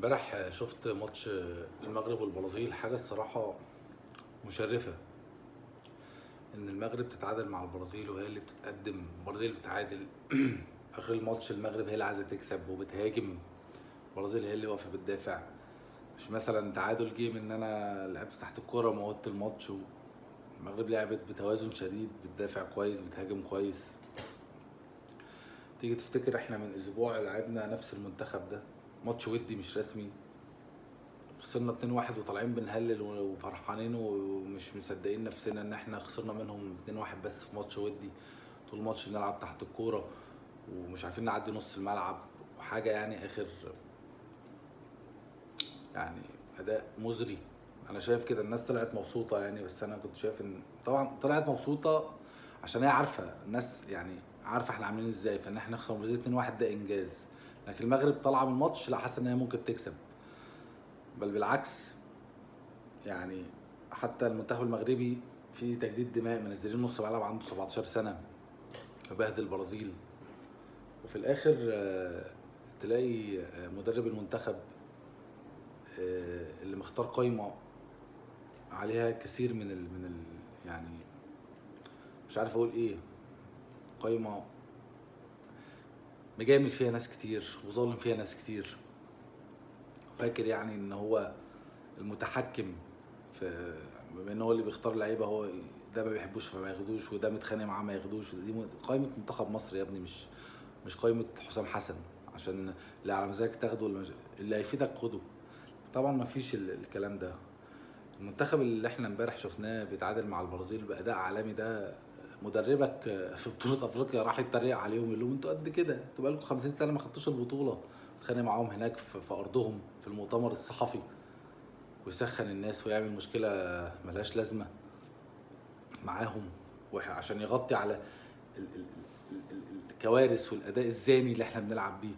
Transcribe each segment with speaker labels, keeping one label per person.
Speaker 1: امبارح شفت ماتش المغرب والبرازيل. حاجة الصراحة مشرفة ان المغرب تتعادل مع البرازيل وهي اللي بتتقدم، البرازيل بتعادل. اخر الماتش المغرب هي اللي عايزة تكسب وبتهاجم، البرازيل هي اللي واقفة بتدافع. مش مثلا تعادل جيم ان انا لعبت تحت الكرة وموتت الماتش. المغرب لعبت بتوازن شديد، بتدافع كويس بتهاجم كويس. تيجي تفتكر احنا من اسبوع لعبنا نفس المنتخب ده، ماتش ودي مش رسمي، خسرنا 2-1 وطالعين بنهلل وفرحانين ومش مصدقين نفسنا ان احنا خسرنا منهم 2-1 بس في ماتش ودي. طول الماتش بنلعب تحت الكوره ومش عارفين نعدي نص الملعب وحاجه، يعني اخر يعني اداء مزري. انا شايف كده الناس طلعت مبسوطه يعني، بس انا كنت شايف ان طبعا طلعت مبسوطه عشان هي عارفه، الناس يعني عارفه احنا عاملين ازاي، فان احنا نخسر من 2-1 ده انجاز. لكن المغرب طالعه من الماتش لا حاسه ان هي ممكن تكسب، بل بالعكس. يعني حتى المنتخب المغربي في تجديد دماء، منزلين نص ملعب عنده 17 سنه مبهدل البرازيل. وفي الاخر تلاقي مدرب المنتخب اللي مختار قايمه عليها كثير من ال يعني مش عارف اقول ايه، قايمه مجامل فيها ناس كتير وظالم فيها ناس كتير، فاكر يعني ان هو المتحكم في، بما ان هو اللي بيختار لعيبه، هو ده ما بيحبوش فما ياخدوش، وده متخانق معاه ما ياخدوش. دي قائمه منتخب مصر يا ابني، مش قائمه حسام حسن عشان اللي على مزاجك تاخده اللي هيفيدك خده. طبعا ما فيش الكلام ده. المنتخب اللي احنا امبارح شفناه بيتعادل مع البرازيل باداء عالمي ده، مدربك في بطوله افريقيا راح يتريق عليهم يقول لهم انتوا قد كده، انتوا بقالكم 50 سنه ما خدتوش البطوله. اتخانق معاهم هناك في ارضهم في المؤتمر الصحفي، ويسخن الناس ويعمل مشكله ملهاش لازمه معاهم، عشان يغطي على الكوارث والاداء الزاني اللي احنا بنلعب بيه.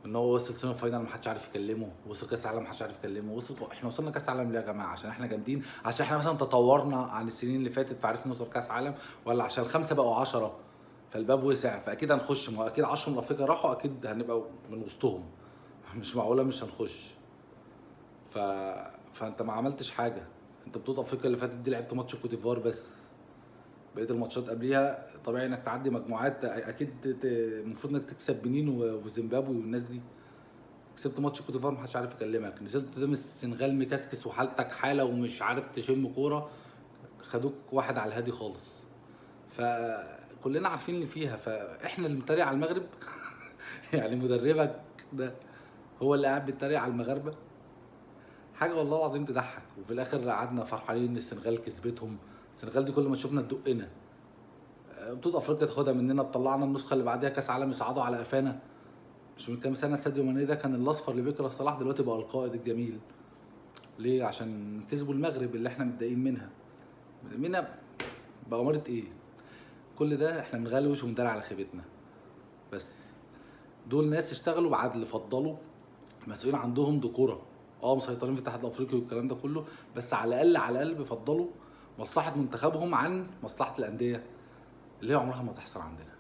Speaker 1: ان هو وصل سيمي فاينال محدش عارف يكلمه، وصل كاس عالم محدش عارف يكلمه، احنا وصلنا كاس عالم ليه يا جماعه؟ عشان احنا جامدين؟ عشان احنا مثلا تطورنا عن السنين اللي فاتت فعرفنا نوصل كاس عالم؟ ولا عشان الخمسه بقوا 10 فالباب وسع فاكيد هنخش؟ ما اكيد 10 من افريقيا راحوا، اكيد هنبقى من وسطهم. مش معقوله مش هنخش. ف... فانت ما عملتش حاجه. انت بطوله افريقيا اللي فاتت دي لعبت ماتش كوت ديفوار بس، بقيه الماتشات قبليها طبيعي انك تعدي مجموعات، اكيد المفروض انك تكسب بنين وزيمبابوي والناس دي. كسبت ماتش كوت ديفوار محدش عارف يكلمك، نزلت قدام السنغال مكسكس وحالتك حاله ومش عارف تشم كوره، خدوك واحد على الهادي خالص. فكلنا عارفين اللي فيها، فاحنا اللي بنتريق على المغرب. يعني مدربك ده هو اللي قاعد بيتريق على المغاربه، حاجه والله العظيم تضحك. وفي الاخر قعدنا فرحانين ان السنغال كسبتهم. السنغال دي كل ما شفنا تدقنا، بطوله افريقيا تاخدها مننا، تطلعنا النسخه اللي بعديها كاس عالم يصعدوا على قفانا. مش من كام سنه ساديو ماني ده كان الاصفر اللي بيكره صلاح، دلوقتي بقى القائد الجميل. ليه؟ عشان كسبوا المغرب اللي احنا متضايقين منها بأمارة ايه؟ كل ده احنا بنغلوش وبندار على خيبتنا. بس دول ناس اشتغلوا بعدل، فضلوا مسؤولين عندهم دكوره، مسيطرين في الاتحاد الافريقي والكلام ده كله، بس على الاقل بيفضلوا مصلحه منتخبهم عن مصلحه الانديه اللي هي عمرها ما تحصل عندنا.